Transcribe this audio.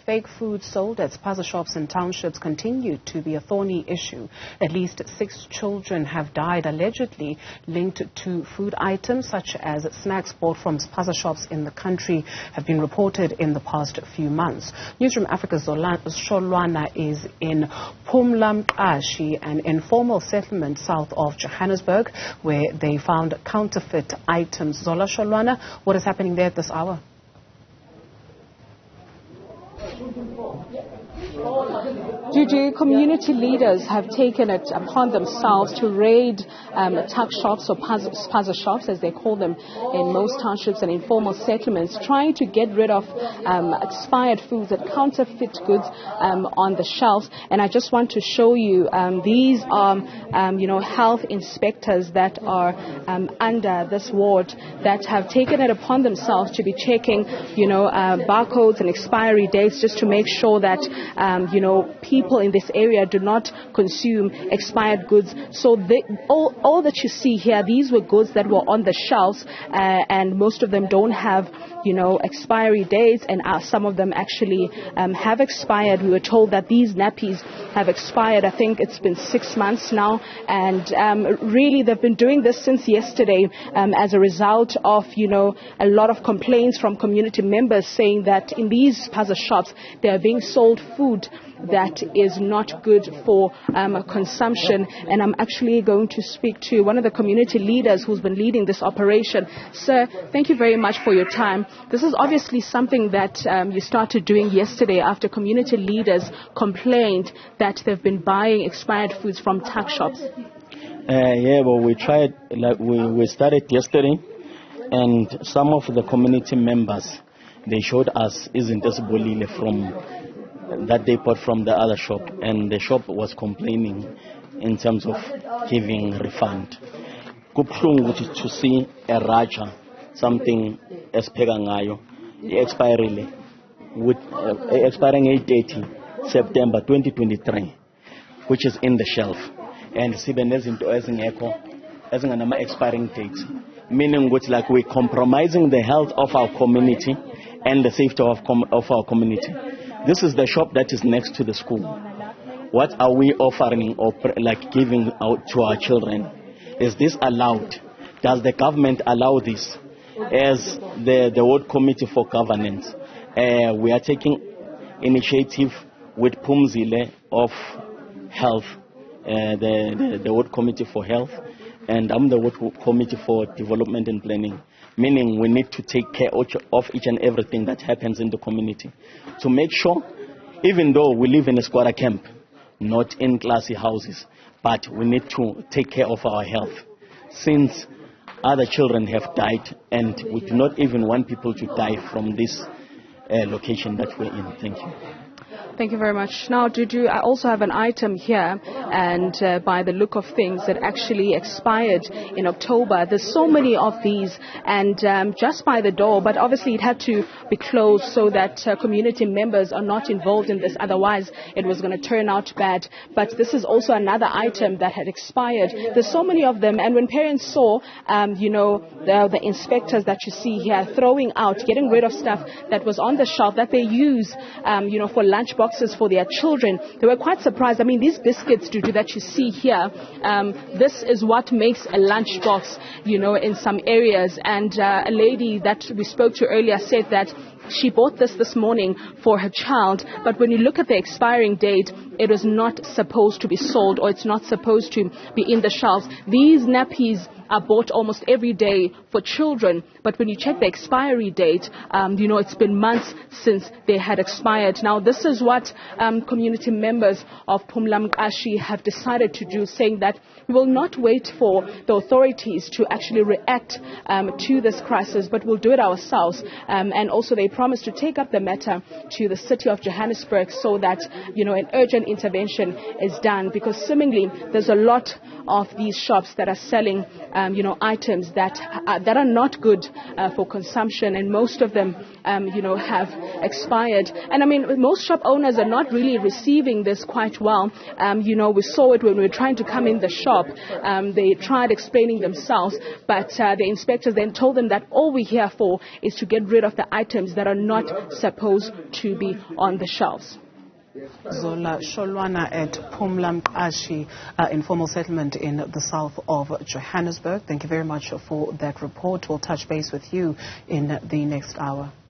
fake food sold at Spaza shops and townships continue to be a thorny issue. At least 6 children have died allegedly linked to food items such as snacks bought from Spaza shops in the country have been reported in the past few months. Newzroom Afrika's Sholwana is in Phumla Mqashi, an informal settlement south of Johannesburg, where they found counterfeit items. Zola, Sholwana, what is happening there at this hour? Juju, community leaders have taken it upon themselves to raid tuck shops or Spaza shops, as they call them in most townships and informal settlements, trying to get rid of expired foods and counterfeit goods on the shelves. And I just want to show you these are, health inspectors that are under this ward that have taken it upon themselves to be checking, barcodes and expiry dates just to make sure that, people in this area do not consume expired goods. So all that you see here, these were goods that were on the shelves, and most of them don't have, expiry dates, and some of them actually have expired. We were told that these nappies have expired. I think it's been 6 months now, and really they've been doing this since yesterday as a result of, a lot of complaints from community members saying that in these Spaza shops they are being sold food that is not good for consumption. And I'm actually going to speak to one of the community leaders who's been leading this operation. Sir, thank you very much for your time. This is obviously something that you started doing yesterday after community leaders complained that they've been buying expired foods from tuck shops. We tried, we started yesterday, and some of the community members, they showed us bolile from that they bought from the other shop, and the shop was complaining in terms of giving refund. Kuphlungu to see a raja, something espegangayo, expiring with expiring 8/30 September 2023, which is in the shelf, and sibenez into as an expiring date, meaning which like we're compromising the health of our community and the safety of our community. This is the shop that is next to the school. What are we offering or giving out to our children? Is this allowed? Does the government allow this? As the Ward Committee for Governance, we are taking initiative with Pumzile of Health, the Ward Committee for Health, and I'm the Ward Committee for Development and Planning. Meaning we need to take care of each and everything that happens in the community to make sure, even though we live in a squatter camp, not in classy houses, but we need to take care of our health, since other children have died and we do not even want people to die from this location that we're in. Thank you. Thank you very much. Now, Juju, I also have an item here, and by the look of things, it actually expired in October. There's so many of these, and just by the door, but obviously it had to be closed so that community members are not involved in this. Otherwise, it was going to turn out bad. But this is also another item that had expired. There's so many of them, and when parents saw, the inspectors that you see here throwing out, getting rid of stuff that was on the shelf that they use, for lunch boxes for their children, they were quite surprised. I mean, these biscuits, Juju, that you see here, this is what makes a lunch box, in some areas. And a lady that we spoke to earlier said that she bought this morning for her child, but when you look at the expiring date, it is not supposed to be sold, or it's not supposed to be in the shelves. These nappies are bought almost every day for children, but when you check the expiry date, it's been months since they had expired. Now, this is what community members of Phumla Mqashi have decided to do, saying that we will not wait for the authorities to actually react to this crisis, but we'll do it ourselves. And also they promise to take up the matter to the city of Johannesburg so that, an urgent intervention is done, because seemingly there's a lot of these shops that are selling items that are not good for consumption, and most of them, have expired. And I mean, most shop owners are not really receiving this quite well. We saw it when we were trying to come in the shop. They tried explaining themselves, but the inspectors then told them that all we're here for is to get rid of the items that are not supposed to be on the shelves. Zola, Sholwana at Phumla Mqashi, informal settlement in the south of Johannesburg. Thank you very much for that report. We'll touch base with you in the next hour.